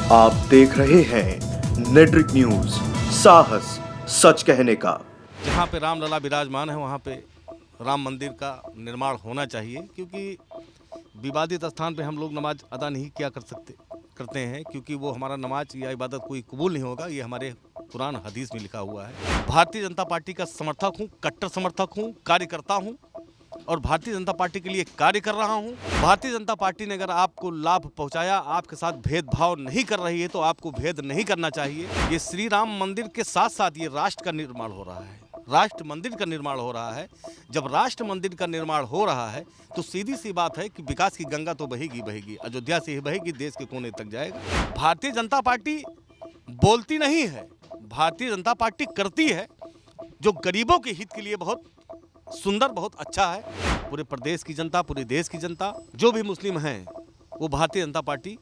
आप देख रहे हैं नेट्रिक न्यूज, साहस सच कहने का। जहाँ पे रामलला विराजमान है वहाँ पे राम मंदिर का निर्माण होना चाहिए, क्योंकि विवादित स्थान पे हम लोग नमाज अदा नहीं किया करते हैं, क्योंकि वो हमारा नमाज या इबादत कोई कबूल नहीं होगा। ये हमारे कुरान हदीस में लिखा हुआ है। भारतीय जनता पार्टी का समर्थक हूँ, कट्टर समर्थक हूँ, कार्यकर्ता हूँ और भारतीय जनता पार्टी के लिए कार्य कर रहा हूँ। भारतीय जनता पार्टी ने अगर आपको लाभ पहुँचाया, आपके साथ भेदभाव नहीं कर रही है, तो आपको भेद नहीं करना चाहिए। ये श्री राम मंदिर के साथ साथ ये राष्ट्र का निर्माण हो रहा है, राष्ट्र मंदिर का निर्माण हो रहा है। जब राष्ट्र मंदिर का निर्माण हो रहा है तो सीधी सी बात है कि विकास की गंगा तो बहेगी बहेगी, अयोध्या से ही बहेगी, देश के कोने तक जाएगा। भारतीय जनता पार्टी बोलती नहीं है, भारतीय जनता पार्टी करती है, जो गरीबों के हित के लिए बहुत सुंदर, बहुत अच्छा है। पूरे प्रदेश की जनता, पूरे देश की जनता, जो भी मुस्लिम हैं, वो भारतीय जनता पार्टी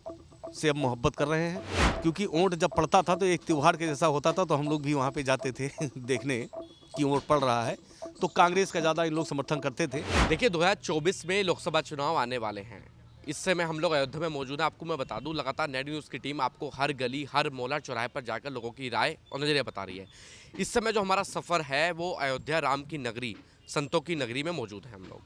से अब मोहब्बत कर रहे हैं। क्योंकि वोट जब पड़ता था तो एक त्यौहार के जैसा होता था, तो हम लोग भी वहाँ पे जाते थे देखने कि वोट पड़ रहा है, तो कांग्रेस का ज़्यादा इन लोग समर्थन करते थे। देखिए 2024 में लोकसभा चुनाव आने वाले हैं। इस समय हम लोग अयोध्या में मौजूद हैं। आपको मैं बता दूं, लगातार नेट न्यूज़ की टीम आपको हर गली, हर मोहल्ला, चौराहे पर जाकर लोगों की राय और नज़रिया बता रही है। इस समय जो हमारा सफ़र है वो अयोध्या राम की नगरी, संतों की नगरी में मौजूद है। हम लोग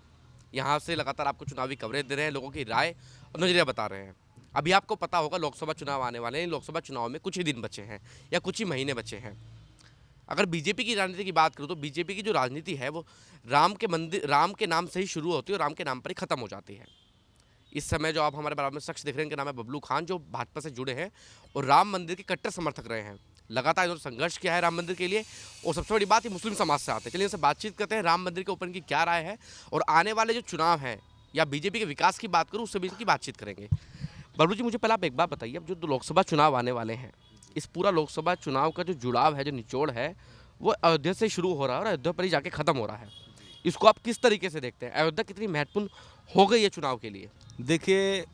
यहाँ से लगातार आपको चुनावी कवरेज दे रहे हैं, लोगों की राय और नज़रिया बता रहे हैं। अभी आपको पता होगा लोकसभा चुनाव आने वाले हैं। लोकसभा चुनाव में कुछ ही दिन बचे हैं या कुछ ही महीने बचे हैं। अगर बीजेपी की राजनीति की बात करूँ तो बीजेपी की जो राजनीति है वो राम के नाम से ही शुरू होती है और राम के नाम पर ही ख़त्म हो जाती है। इस समय जो आप हमारे बराबर में शख्स देख रहे हैं, इनका नाम है बबलू खान, जो भाजपा से जुड़े हैं और राम मंदिर के कट्टर समर्थक रहे हैं। लगातार इन्होंने संघर्ष किया है राम मंदिर के लिए, और सबसे बड़ी बात ये मुस्लिम समाज से आते हैं। चलिए इनसे बातचीत करते हैं, राम मंदिर के ऊपर इनकी क्या राय है और आने वाले जो चुनाव हैं या बीजेपी के विकास की बात करूँ उससे भी इनकी बातचीत करेंगे। बबलू जी, मुझे पहले आप एक बात बताइए, अब जो लोकसभा चुनाव आने वाले हैं, इस पूरा लोकसभा चुनाव का जो जुड़ाव है, जो निचोड़ है, वो अयोध्या से शुरू हो रहा है और अयोध्या पर ही जाके ख़त्म हो रहा है। इसको आप किस तरीके से देखते हैं? अयोध्या कितनी महत्वपूर्ण हो गई है चुनाव के लिए? देखिए,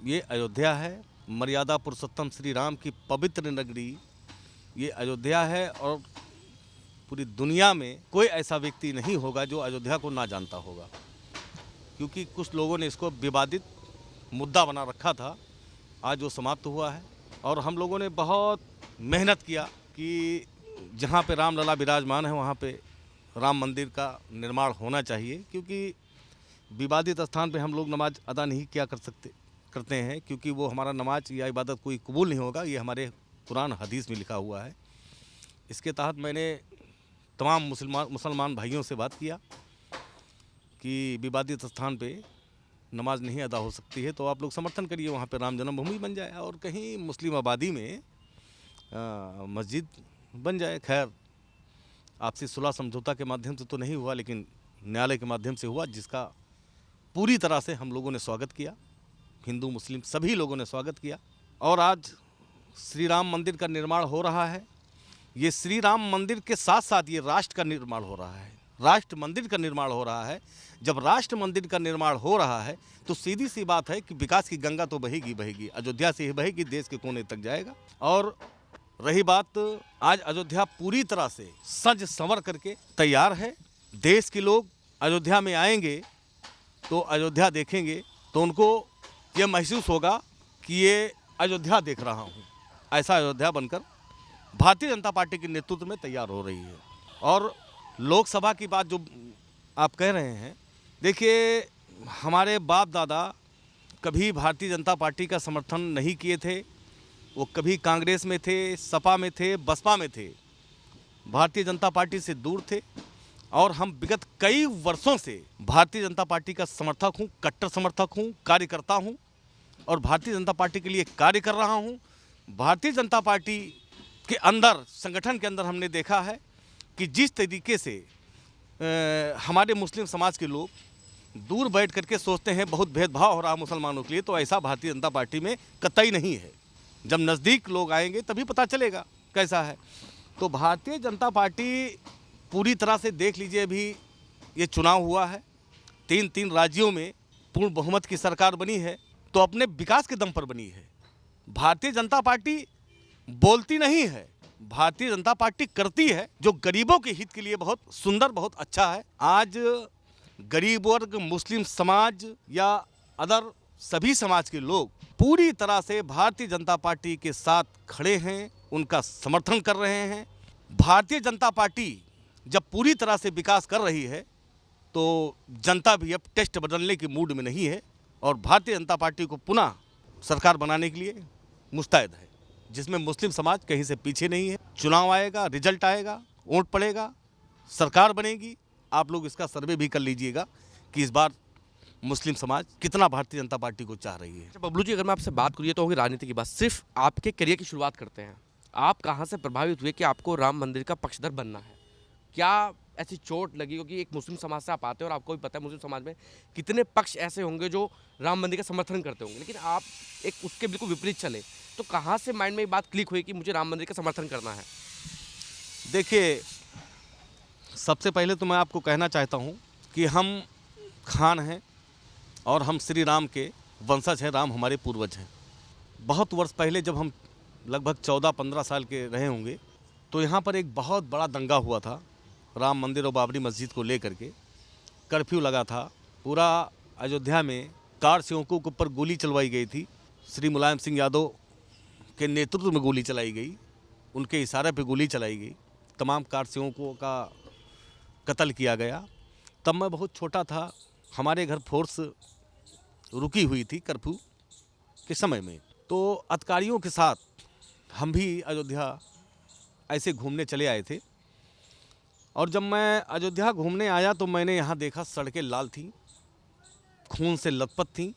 ये अयोध्या है, मर्यादा पुरुषोत्तम श्री राम की पवित्र नगरी ये अयोध्या है, और पूरी दुनिया में कोई ऐसा व्यक्ति नहीं होगा जो अयोध्या को ना जानता होगा। क्योंकि कुछ लोगों ने इसको विवादित मुद्दा बना रखा था, आज वो समाप्त हुआ है। और हम लोगों ने बहुत मेहनत किया कि जहाँ पे रामलला विराजमान है वहाँ पे राम मंदिर का निर्माण होना चाहिए, क्योंकि विवादित स्थान पे हम लोग नमाज अदा नहीं किया करते हैं, क्योंकि वो हमारा नमाज या इबादत कोई कबूल नहीं होगा। ये हमारे कुरान हदीस में लिखा हुआ है। इसके तहत मैंने तमाम मुसलमान भाइयों से बात किया कि विवादित स्थान पे नमाज नहीं अदा हो सकती है, तो आप लोग समर्थन करिए, वहाँ पे राम जन्मभूमि बन जाए और कहीं मुस्लिम आबादी में मस्जिद बन जाए। खैर, आपसी सुलह समझौता के माध्यम से तो नहीं हुआ, लेकिन न्यायालय के माध्यम से हुआ, जिसका पूरी तरह से हम लोगों ने स्वागत किया। हिंदू मुस्लिम सभी लोगों ने स्वागत किया। और आज श्री राम मंदिर का निर्माण हो रहा है। ये श्री राम मंदिर के साथ साथ ये राष्ट्र का निर्माण हो रहा है, राष्ट्र मंदिर का निर्माण हो रहा है। जब राष्ट्र मंदिर का निर्माण हो रहा है तो सीधी सी बात है कि विकास की गंगा तो बहेगी बहेगी, अयोध्या से ही बहेगी, देश के कोने तक जाएगा। और रही बात, आज अयोध्या पूरी तरह से सज संवर करके तैयार है। देश के लोग अयोध्या में आएंगे तो अयोध्या देखेंगे तो उनको ये महसूस होगा कि ये अयोध्या देख रहा हूँ। ऐसा अयोध्या बनकर भारतीय जनता पार्टी के नेतृत्व में तैयार हो रही है। और लोकसभा की बात जो आप कह रहे हैं, देखिए, हमारे बाप दादा कभी भारतीय जनता पार्टी का समर्थन नहीं किए थे। वो कभी कांग्रेस में थे, सपा में थे, बसपा में थे, भारतीय जनता पार्टी से दूर थे। और हम विगत कई वर्षों से भारतीय जनता पार्टी का समर्थक हूँ, कट्टर समर्थक हूँ, कार्यकर्ता हूँ और भारतीय जनता पार्टी के लिए कार्य कर रहा हूँ। भारतीय जनता पार्टी के अंदर, संगठन के अंदर हमने देखा है कि जिस तरीके से हमारे मुस्लिम समाज के लोग दूर बैठ करके सोचते हैं बहुत भेदभाव हो रहा है मुसलमानों के लिए, तो ऐसा भारतीय जनता पार्टी में कतई नहीं है। जब नज़दीक लोग आएंगे तभी पता चलेगा कैसा है। तो भारतीय जनता पार्टी पूरी तरह से देख लीजिए, अभी ये चुनाव हुआ है, 3 राज्यों में पूर्ण बहुमत की सरकार बनी है, तो अपने विकास के दम पर बनी है। भारतीय जनता पार्टी बोलती नहीं है, भारतीय जनता पार्टी करती है, जो गरीबों के हित के लिए बहुत सुंदर, बहुत अच्छा है। आज गरीब वर्ग, मुस्लिम समाज या अदर सभी समाज के लोग पूरी तरह से भारतीय जनता पार्टी के साथ खड़े हैं, उनका समर्थन कर रहे हैं। भारतीय जनता पार्टी जब पूरी तरह से विकास कर रही है तो जनता भी अब टेस्ट बदलने के मूड में नहीं है और भारतीय जनता पार्टी को पुनः सरकार बनाने के लिए मुस्तैद है, जिसमें मुस्लिम समाज कहीं से पीछे नहीं है। चुनाव आएगा, रिजल्ट आएगा, वोट पड़ेगा, सरकार बनेगी। आप लोग इसका सर्वे भी कर लीजिएगा कि इस बार मुस्लिम समाज कितना भारतीय जनता पार्टी को चाह रही है। बबलू जी, अगर मैं आपसे बात करूँ तो होगी राजनीति की बात। सिर्फ आपके करियर की शुरुआत करते हैं, आप कहाँ से प्रभावित हुए कि आपको राम मंदिर का पक्षधर बनना है? क्या ऐसी चोट लगी? क्योंकि एक मुस्लिम समाज से आप आते हैं और आपको भी पता है मुस्लिम समाज में कितने पक्ष ऐसे होंगे जो राम मंदिर का समर्थन करते होंगे, लेकिन आप एक उसके बिल्कुल विपरीत चले। तो कहाँ से माइंड में ये बात क्लिक हुई कि मुझे राम मंदिर का समर्थन करना है? देखिए, सबसे पहले तो मैं आपको कहना चाहता हूँ कि हम खान हैं और हम श्री राम के वंशज हैं, राम हमारे पूर्वज हैं। बहुत वर्ष पहले जब हम लगभग 14-15 साल के रहे होंगे तो यहाँ पर एक बहुत बड़ा दंगा हुआ था राम मंदिर और बाबरी मस्जिद को लेकर के। कर्फ्यू लगा था, पूरा अयोध्या में कार सेवकों के ऊपर गोली चलवाई गई थी। श्री मुलायम सिंह यादव के नेतृत्व में गोली चलाई गई, उनके इशारे पे गोली चलाई गई, तमाम कार सेवकों का कत्ल किया गया। तब मैं बहुत छोटा था, हमारे घर फोर्स रुकी हुई थी कर्फ्यू के समय में। तो अधिकारियों के साथ हम भी अयोध्या ऐसे घूमने चले आए थे और जब मैं अयोध्या घूमने आया तो मैंने यहाँ देखा सड़कें लाल थीं, खून से लथपथ थीं।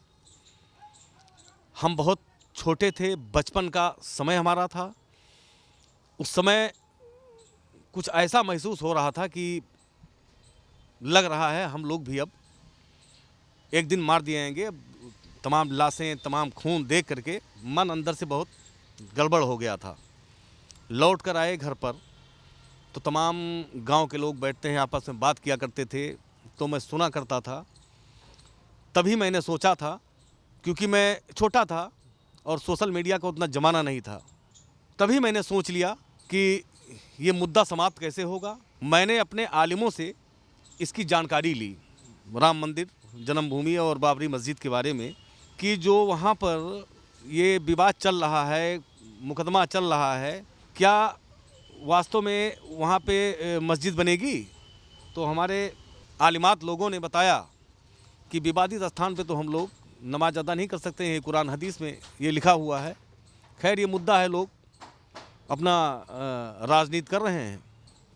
हम बहुत छोटे थे, बचपन का समय हमारा था। उस समय कुछ ऐसा महसूस हो रहा था कि लग रहा है हम लोग भी अब एक दिन मार दिए जाएंगे। तमाम लाशें, तमाम खून देख करके मन अंदर से बहुत गड़बड़ हो गया था। लौट कर आए घर पर तो तमाम गांव के लोग बैठते हैं, आपस में बात किया करते थे, तो मैं सुना करता था। तभी मैंने सोचा था, क्योंकि मैं छोटा था और सोशल मीडिया का उतना ज़माना नहीं था, तभी मैंने सोच लिया कि ये मुद्दा समाप्त कैसे होगा। मैंने अपने आलिमों से इसकी जानकारी ली, राम मंदिर, जन्मभूमि और बाबरी मस्जिद के बारे में, कि जो वहाँ पर ये विवाद चल रहा है, मुकदमा चल रहा है, क्या वास्तव में वहाँ पे मस्जिद बनेगी? तो हमारे आलिमात लोगों ने बताया कि विवादित स्थान पे तो हम लोग नमाज अदा नहीं कर सकते हैं, कुरान हदीस में ये लिखा हुआ है। खैर, ये मुद्दा है, लोग अपना राजनीति कर रहे हैं।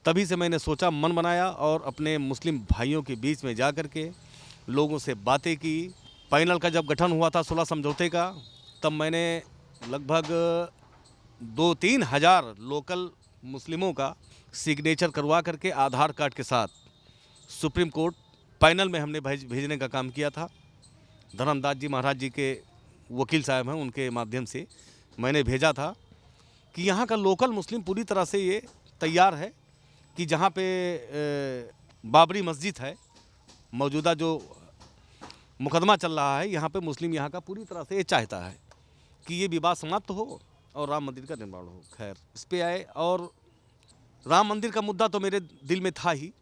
तभी से मैंने सोचा, मन बनाया और अपने मुस्लिम भाइयों के बीच में जा कर के लोगों से बातें की। पैनल का जब गठन हुआ था सुलह समझौते का, तब मैंने लगभग 2-3 हज़ार लोकल मुस्लिमों का सिग्नेचर करवा करके आधार कार्ड के साथ सुप्रीम कोर्ट पैनल में हमने भेजने का काम किया था। धर्मदास जी महाराज जी के वकील साहब हैं, उनके माध्यम से मैंने भेजा था कि यहाँ का लोकल मुस्लिम पूरी तरह से ये तैयार है कि जहाँ पे बाबरी मस्जिद है, मौजूदा जो मुकदमा चल रहा है, यहाँ पे मुस्लिम यहाँ का पूरी तरह से ये चाहता है कि ये विवाद समाप्त हो और राम मंदिर का निर्माण हो। खैर, इस पे आए और राम मंदिर का मुद्दा तो मेरे दिल में था ही।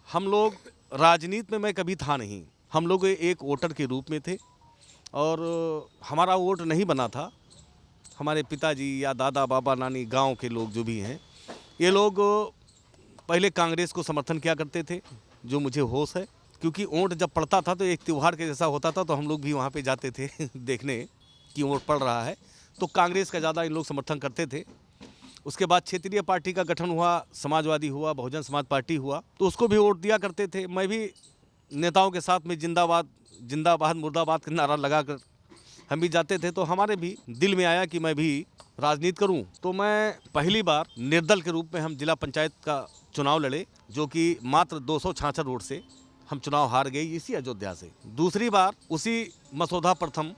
हम लोग राजनीति में, मैं कभी था नहीं, हम लोग एक वोटर के रूप में थे और हमारा वोट नहीं बना था। हमारे पिताजी या दादा बाबा नानी गांव के लोग जो भी हैं, ये लोग पहले कांग्रेस को समर्थन किया करते थे, जो मुझे होश है, क्योंकि वोट जब पड़ता था तो एक त्यौहार के जैसा होता था, तो हम लोग भी वहाँ पे जाते थे देखने कि वोट पड़ रहा है। तो कांग्रेस का ज़्यादा इन लोग समर्थन करते थे। उसके बाद क्षेत्रीय पार्टी का गठन हुआ, समाजवादी हुआ, बहुजन समाज पार्टी हुआ, तो उसको भी वोट दिया करते थे। मैं भी नेताओं के साथ में जिंदाबाद जिंदाबाद मुर्दाबाद का नारा लगा कर हम भी जाते थे। तो हमारे भी दिल में आया कि मैं भी राजनीति करूं। तो मैं पहली बार निर्दल के रूप में हम जिला पंचायत का चुनाव लड़े, जो कि मात्र 266 वोट से हम चुनाव हार गए, इसी अयोध्या से। दूसरी बार उसी मसौदा प्रथम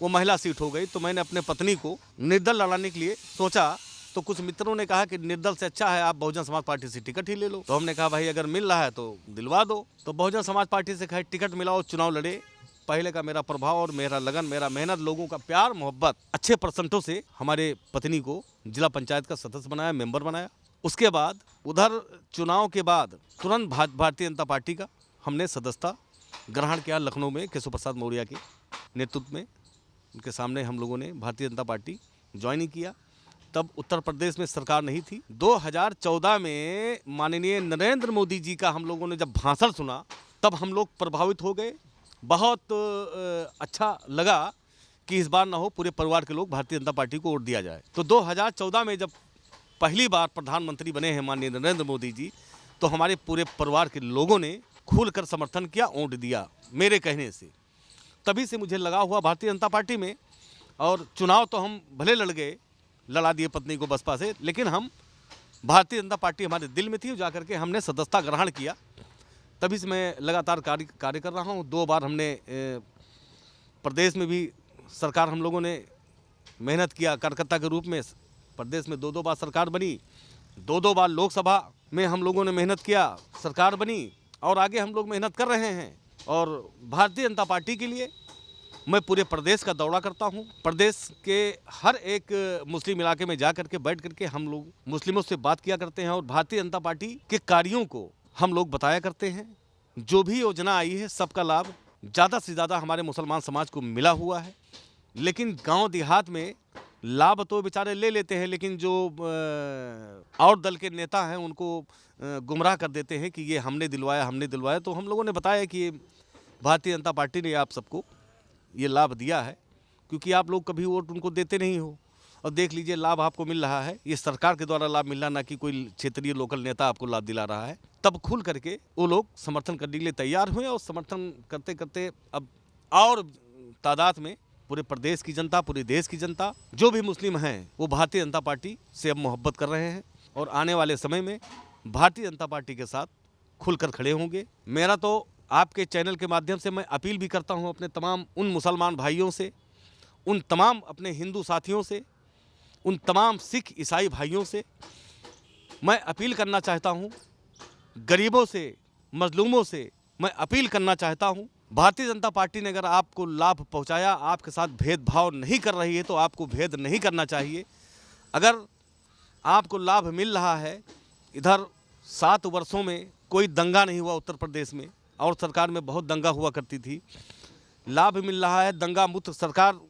वो महिला सीट हो गई, तो मैंने अपने पत्नी को निर्दल लड़ाने के लिए सोचा। तो कुछ मित्रों ने कहा कि निर्दल से अच्छा है आप बहुजन समाज पार्टी से टिकट ही ले लो। तो हमने कहा भाई अगर मिल रहा है तो दिलवा दो। तो बहुजन समाज पार्टी से खैर टिकट मिला और चुनाव लड़े। पहले का मेरा प्रभाव और मेरा लगन, मेरा मेहनत, लोगों का प्यार मोहब्बत, अच्छे परसेंटों से हमारे पत्नी को जिला पंचायत का सदस्य बनाया, मेंबर बनाया। उसके बाद उधर चुनाव के बाद तुरंत भारतीय जनता पार्टी का हमने सदस्यता ग्रहण किया लखनऊ में केशव प्रसाद मौर्य के नेतृत्व में। उनके सामने हम लोगों ने भारतीय जनता पार्टी ज्वाइन किया। तब उत्तर प्रदेश में सरकार नहीं थी। 2014 में माननीय नरेंद्र मोदी जी का हम लोगों ने जब भाषण सुना तब हम लोग प्रभावित हो गए। बहुत अच्छा लगा कि इस बार ना हो, पूरे परिवार के लोग भारतीय जनता पार्टी को वोट दिया जाए। तो 2014 में जब पहली बार प्रधानमंत्री बने हैं माननीय नरेंद्र मोदी जी, तो हमारे पूरे परिवार के लोगों ने खुलकर समर्थन किया, वोट दिया मेरे कहने से। तभी से मुझे लगा हुआ भारतीय जनता पार्टी में। और चुनाव तो हम भले लड़ गए, लड़ा दिए पत्नी को बसपा से, लेकिन हम भारतीय जनता पार्टी हमारे दिल में थी। जाकर के हमने सदस्यता ग्रहण किया। तभी से मैं लगातार कार्य कर रहा हूँ। 2 बार हमने प्रदेश में भी सरकार हम लोगों ने मेहनत किया कार्यकर्ता के रूप में। प्रदेश में 2 बार सरकार बनी, 2 बार लोकसभा में हम लोगों ने मेहनत किया, सरकार बनी। और आगे हम लोग मेहनत कर रहे हैं। और भारतीय जनता पार्टी के लिए मैं पूरे प्रदेश का दौरा करता हूं। प्रदेश के हर एक मुस्लिम इलाके में जा करके बैठ करके हम लोग मुस्लिमों से बात किया करते हैं और भारतीय जनता पार्टी के कार्यों को हम लोग बताया करते हैं। जो भी योजना आई है सबका लाभ ज़्यादा से ज़्यादा हमारे मुसलमान समाज को मिला हुआ है। लेकिन गांव देहात में लाभ तो बेचारे ले लेते हैं, लेकिन जो और दल के नेता हैं उनको गुमराह कर देते हैं कि ये हमने दिलवाया। तो हम लोगों ने बताया कि भारतीय जनता पार्टी ने आप सबको ये लाभ दिया है, क्योंकि आप लोग कभी वोट उनको देते नहीं हो। और देख लीजिए लाभ आपको मिल रहा है, ये सरकार के द्वारा लाभ मिल रहा, ना कि कोई क्षेत्रीय लोकल नेता आपको लाभ दिला रहा है। तब खुल करके वो लोग समर्थन करने के लिए तैयार हुए। और समर्थन करते करते अब और तादाद में पूरे प्रदेश की जनता, पूरे देश की जनता, जो भी मुस्लिम हैं वो भारतीय जनता पार्टी से अब मोहब्बत कर रहे हैं। और आने वाले समय में भारतीय जनता पार्टी के साथ खुलकर खड़े होंगे। मेरा तो आपके चैनल के माध्यम से मैं अपील भी करता हूं अपने तमाम उन मुसलमान भाइयों से, उन तमाम अपने हिंदू साथियों से, उन तमाम सिख ईसाई भाइयों से मैं अपील करना चाहता हूं, गरीबों से, मजलूमों से मैं अपील करना चाहता हूं। भारतीय जनता पार्टी ने अगर आपको लाभ पहुंचाया, आपके साथ भेदभाव नहीं कर रही है, तो आपको भेद नहीं करना चाहिए। अगर आपको लाभ मिल रहा है, इधर 7 वर्षों में कोई दंगा नहीं हुआ उत्तर प्रदेश में, और सरकार में बहुत दंगा हुआ करती थी। लाभ मिल रहा है, दंगा मुक्त सरकार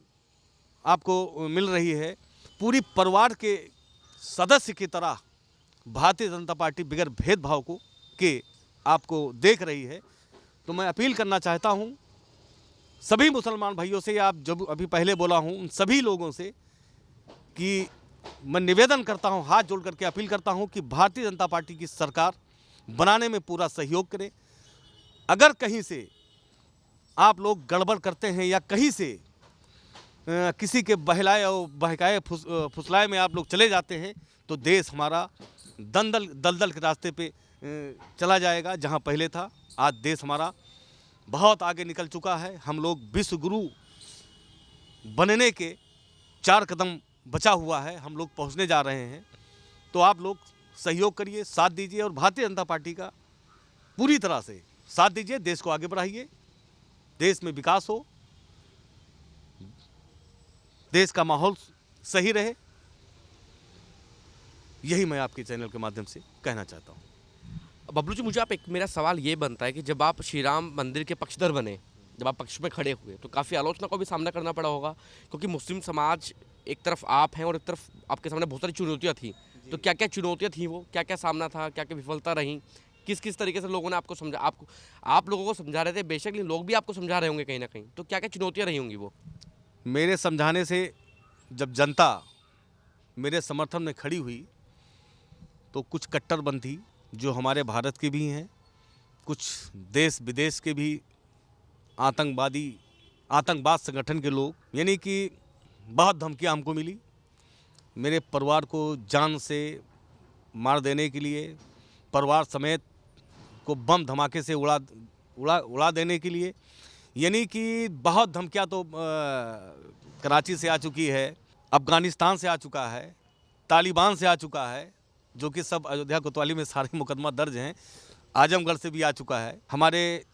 आपको मिल रही है। पूरी परिवार के सदस्य की तरह भारतीय जनता पार्टी बगैर भेदभाव के आपको देख रही है। तो मैं अपील करना चाहता हूं सभी मुसलमान भाइयों से, आप जब अभी पहले बोला हूं उन सभी लोगों से, कि मैं निवेदन करता हूं, हाथ जोड़ करके अपील करता हूं कि भारतीय जनता पार्टी की सरकार बनाने में पूरा सहयोग करें। अगर कहीं से आप लोग गड़बड़ करते हैं या कहीं से किसी के बहलाए और बहकाए फुसलाए में आप लोग चले जाते हैं, तो देश हमारा दलदल के रास्ते पे चला जाएगा जहां पहले था। आज देश हमारा बहुत आगे निकल चुका है। हम लोग विश्व गुरु बनने के 4 कदम बचा हुआ है, हम लोग पहुंचने जा रहे हैं। तो आप लोग सहयोग करिए, साथ दीजिए और भारतीय जनता पार्टी का पूरी तरह से साथ दीजिए। देश को आगे बढ़ाइए, देश में विकास हो, देश का माहौल सही रहे। यही मैं आपके चैनल के माध्यम से कहना चाहता हूँ। बबलू जी, मुझे मेरा सवाल ये बनता है कि जब आप श्री राम मंदिर के पक्षधर बने, जब आप पक्ष में खड़े हुए, तो काफ़ी आलोचना को भी सामना करना पड़ा होगा, क्योंकि मुस्लिम समाज एक तरफ आप हैं और एक तरफ आपके सामने बहुत सारी चुनौतियाँ थी। तो क्या क्या चुनौतियाँ थी, वो क्या क्या सामना था, क्या क्या विफलता रही, किस किस तरीके से लोगों ने आपको समझा, आप लोगों को समझा रहे थे बेशक, लेकिन लोग भी आपको समझा रहे होंगे कहीं ना कहीं, तो क्या क्या चुनौतियाँ रही होंगी वो? मेरे समझाने से जब जनता मेरे समर्थन में खड़ी हुई, तो कुछ कट्टरपंथी जो हमारे भारत के भी हैं, कुछ देश विदेश के भी आतंकवाद संगठन के लोग, यानी कि बहुत धमकियां हमको मिली। मेरे परिवार को जान से मार देने के लिए, परिवार समेत को बम धमाके से उड़ा देने के लिए, यानी कि बहुत धमकियां तो कराची से आ चुकी है, अफ़गानिस्तान से आ चुका है, तालिबान से आ चुका है, जो कि सब अयोध्या कोतवाली में सारे मुकदमा दर्ज हैं, आजमगढ़ से भी आ चुका है, हमारे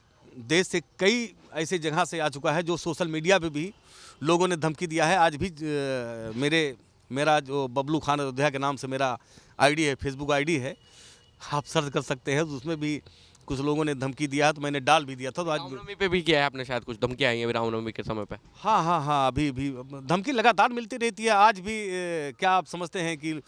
देश से कई ऐसे जगह से आ चुका है, जो सोशल मीडिया पे भी लोगों ने धमकी दिया है। आज भी मेरा जो बबलू खान अयोध्या के नाम से मेरा आईडी है, फेसबुक आईडी है, आप सर्च कर सकते हैं, उसमें भी कुछ लोगों ने धमकी दिया है तो मैंने डाल भी दिया था, तो आज रामनवमी पे भी किया है आपने, शायद कुछ धमकी आई है अभी रामनवमी के समय पे। हाँ हाँ हाँ, अभी भी धमकी लगातार मिलती रहती है। आज भी क्या आप समझते हैं कि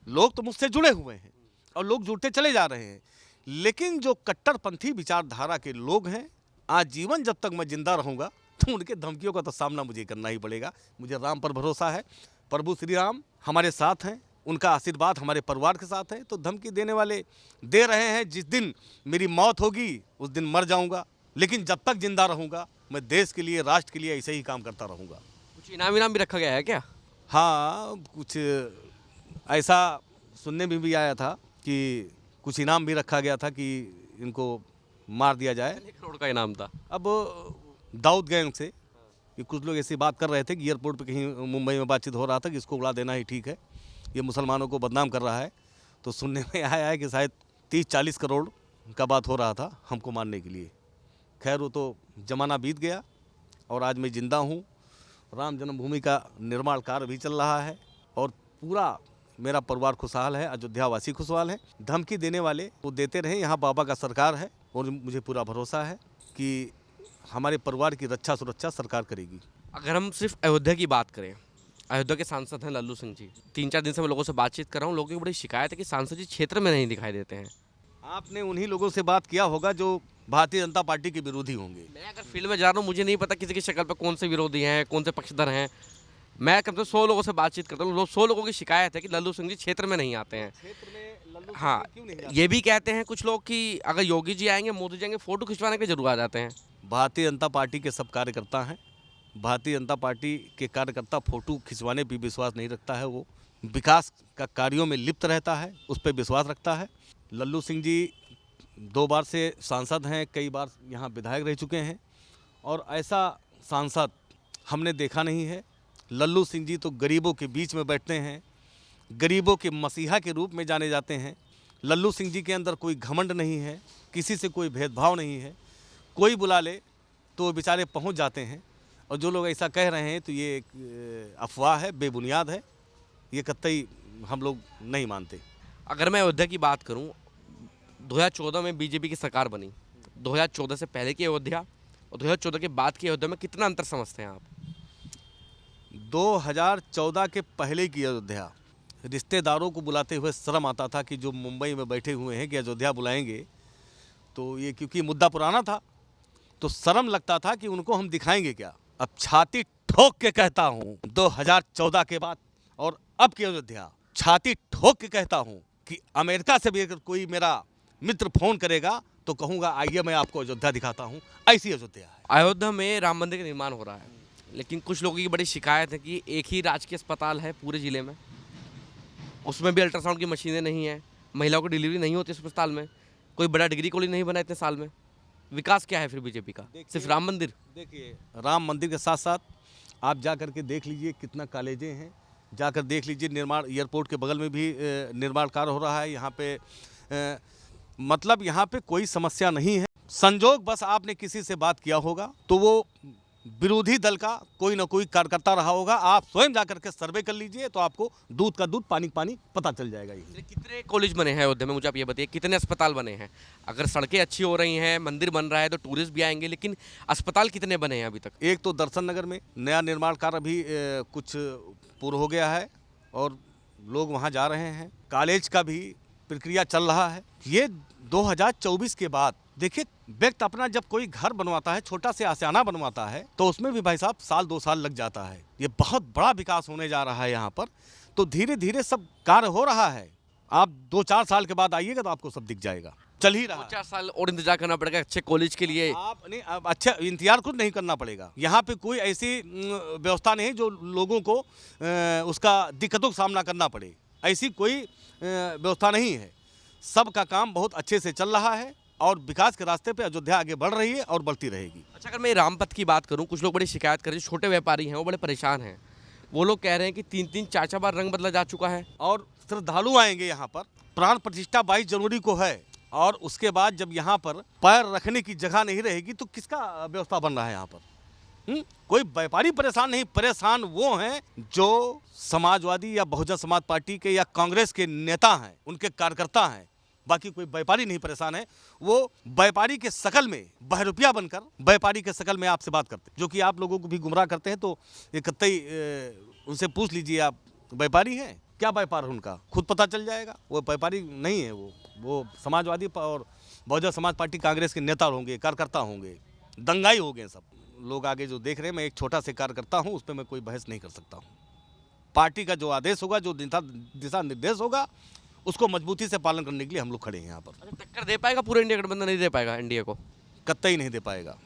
लोग तो मुझसे जुड़े हुए हैं और लोग जुड़ते चले जा रहे हैं, लेकिन जो कट्टरपंथी विचारधारा के लोग हैं, आजीवन जब तक मैं जिंदा रहूँगा तो उनके धमकियों का तो सामना मुझे करना ही पड़ेगा। मुझे राम पर भरोसा है, प्रभु श्री राम हमारे साथ हैं, उनका आशीर्वाद हमारे परिवार के साथ है। तो धमकी देने वाले दे रहे हैं, जिस दिन मेरी मौत होगी उस दिन मर जाऊंगा, लेकिन जब तक जिंदा रहूंगा मैं देश के लिए, राष्ट्र के लिए ऐसे ही काम करता रहूंगा। कुछ इनाम भी रखा गया है क्या? हाँ, कुछ ऐसा सुनने में भी आया था कि कुछ इनाम भी रखा गया था कि इनको मार दिया जाए। कितने करोड़ का इनाम था? अब दाऊद गैंग से कि कुछ लोग ऐसी बात कर रहे थे कि एयरपोर्ट पे कहीं मुंबई में बातचीत हो रहा था कि इसको उड़ा देना ही ठीक है, ये मुसलमानों को बदनाम कर रहा है। तो सुनने में आया है कि शायद 30-40 करोड़ का बात हो रहा था हमको मारने के लिए। खैर वो तो ज़माना बीत गया और आज मैं ज़िंदा हूँ। राम जन्मभूमि का निर्माण कार्य भी चल रहा है और पूरा मेरा परिवार खुशहाल है, अयोध्या वासी खुशहाल है। धमकी देने वाले वो देते रहे, यहाँ बाबा का सरकार है और मुझे पूरा भरोसा है कि हमारे परिवार की रक्षा सुरक्षा सरकार करेगी। अगर हम सिर्फ अयोध्या की बात करें, अयोध्या के सांसद हैं लल्लू सिंह जी। 3-4 दिन से मैं लोगों से बातचीत कर रहा हूँ, लोगों की बड़ी शिकायत है कि सांसद जी क्षेत्र में नहीं दिखाई देते हैं। आपने उन्हीं लोगों से बात किया होगा जो भारतीय जनता पार्टी के विरोधी होंगे। मैं अगर फील्ड में जा रहा हूँ, मुझे नहीं पता किसी की शक्ल पर कौन से विरोधी हैं, कौन से पक्षधर हैं। मैं कम से कम 100 लोगों से बातचीत करता हूँ, 100 लोगों की शिकायत है कि लल्लू सिंह जी क्षेत्र में नहीं आते हैं। हाँ, ये भी कहते हैं कुछ लोग कि अगर योगी जी आएंगे, मोदी जी आएंगे, फोटो खिंचवाने के जरूर आ जाते हैं। भारतीय जनता पार्टी के सब कार्यकर्ता हैं। भारतीय जनता पार्टी के कार्यकर्ता फोटो खिंचवाने पर विश्वास नहीं रखता है, वो विकास का कार्यों में लिप्त रहता है, उस पर विश्वास रखता है। लल्लू सिंह जी 2 बार से सांसद हैं, कई बार यहाँ विधायक रह चुके हैं और ऐसा सांसद हमने देखा नहीं है। लल्लू सिंह जी तो गरीबों के बीच में बैठते हैं, गरीबों के मसीहा के रूप में जाने जाते हैं। लल्लू सिंह जी के अंदर कोई घमंड नहीं है, किसी से कोई भेदभाव नहीं है। कोई बुला ले तो वो बेचारे पहुंच जाते हैं और जो लोग ऐसा कह रहे हैं तो ये एक अफवाह है, बेबुनियाद है, ये कतई हम लोग नहीं मानते। अगर मैं अयोध्या की बात करूं, 2014 में बीजेपी की सरकार बनी। 2014 से पहले की अयोध्या और 2014 के बाद की अयोध्या में कितना अंतर समझते हैं आप? 2014 के पहले की अयोध्या, रिश्तेदारों को बुलाते हुए शर्म आता था कि जो मुंबई में बैठे हुए हैं कि अयोध्या बुलाएंगे, तो ये क्योंकि मुद्दा पुराना था तो शर्म लगता था कि उनको हम दिखाएंगे क्या। अब छाती ठोक के कहता हूँ 2014 के बाद और अब की अयोध्या, छाती ठोक के कहता हूँ कि अमेरिका से भी अगर कोई मेरा मित्र फोन करेगा तो कहूँगा आइए मैं आपको अयोध्या दिखाता हूँ। ऐसी अयोध्या है। अयोध्या में राम मंदिर का निर्माण हो रहा है, लेकिन कुछ लोगों की बड़ी शिकायत है कि एक ही राजकीय अस्पताल है पूरे ज़िले में, उसमें भी अल्ट्रासाउंड की मशीनें नहीं हैं, महिलाओं की डिलीवरी नहीं होती इस अस्पताल में, कोई बड़ा डिग्री कॉलेज नहीं बना इतने साल में। विकास क्या है फिर बीजेपी का? सिर्फ राम मंदिर? देखिए, राम मंदिर के साथ साथ आप जा कर के देख लीजिए कितना कॉलेजें हैं, जाकर देख लीजिए निर्माण, एयरपोर्ट के बगल में भी निर्माण कार्य हो रहा है। यहाँ पे मतलब यहाँ पे कोई समस्या नहीं है। संजोग बस आपने किसी से बात किया होगा तो वो विरोधी दल का कोई ना कोई कार्यकर्ता रहा होगा। आप स्वयं जाकर के सर्वे कर लीजिए तो आपको दूध का दूध पानी का पानी पता चल जाएगा। ये कितने कॉलेज बने हैं अयोध्या में, मुझे आप ये बताइए, कितने अस्पताल बने हैं? अगर सड़कें अच्छी हो रही हैं, मंदिर बन रहा है तो टूरिस्ट भी आएंगे, लेकिन अस्पताल कितने बने हैं अभी तक? एक तो दर्शन नगर में नया निर्माण कार्य अभी कुछ पूर्ण हो गया है और लोग वहाँ जा रहे हैं। कॉलेज का भी प्रक्रिया चल रहा है। ये 2024 के बाद देखिए, व्यक्ति अपना जब कोई घर बनवाता है, छोटा से आशियाना बनवाता है, तो उसमें भी भाई साहब 1-2 साल लग जाता है। ये बहुत बड़ा विकास होने जा रहा है यहाँ पर, तो धीरे धीरे सब कार्य हो रहा है। आप 2-4 साल के बाद आइएगा तो आपको सब दिख जाएगा। चल ही रहा है। 4 साल और इंतजार करना पड़ेगा अच्छे कॉलेज के लिए? आप नहीं, अब अच्छा इंतजार खुद नहीं करना पड़ेगा। यहाँ पे कोई ऐसी व्यवस्था नहीं जो लोगों को उसका दिक्कतों का सामना करना पड़े, ऐसी कोई व्यवस्था नहीं है। सबका काम बहुत अच्छे से चल रहा है और विकास के रास्ते पे अयोध्या आगे बढ़ रही है और बढ़ती रहेगी। अच्छा, अगर मैं रामपथ की बात करूं, कुछ लोग बड़ी शिकायत कर रहे हैं, छोटे व्यापारी हैं वो बड़े परेशान हैं। वो लोग कह रहे हैं कि 3-3, 4-4 बार रंग बदला जा चुका है और श्रद्धालु आएंगे यहाँ पर। प्राण प्रतिष्ठा 22 जनवरी को है और उसके बाद जब यहाँ पर पैर रखने की जगह नहीं रहेगी तो किसका व्यवस्था बन रहा है यहाँ पर? कोई व्यापारी परेशान नहीं, परेशान वो हैं जो समाजवादी या बहुजन समाज पार्टी के या कांग्रेस के नेता हैं, उनके कार्यकर्ता हैं, बाकी कोई व्यापारी नहीं परेशान है। वो व्यापारी के शकल में बहरूपिया बनकर व्यापारी के शकल में आपसे बात करते हैं, जो कि आप लोगों को भी गुमराह करते हैं। तो ये कतई उनसे पूछ लीजिए, आप व्यापारी हैं, क्या व्यापार है उनका, खुद पता चल जाएगा। वो व्यापारी नहीं है, वो समाजवादी और बहुजन समाज पार्टी कांग्रेस के नेता होंगे, कार्यकर्ता होंगे, दंगाई हो गए सब लोग। आगे जो देख रहे हैं, मैं एक छोटा से कार्यकर्ता हूँ, उस पर मैं कोई बहस नहीं कर सकता हूँ। पार्टी का जो आदेश होगा, जो दिशा निर्देश होगा, उसको मजबूती से पालन करने के लिए हम लोग खड़े हैं यहाँ पर। टक्कर दे पाएगा पूरे इंडिया गठबंधन, नहीं दे पाएगा एनडीए को? कतई नहीं दे पाएगा।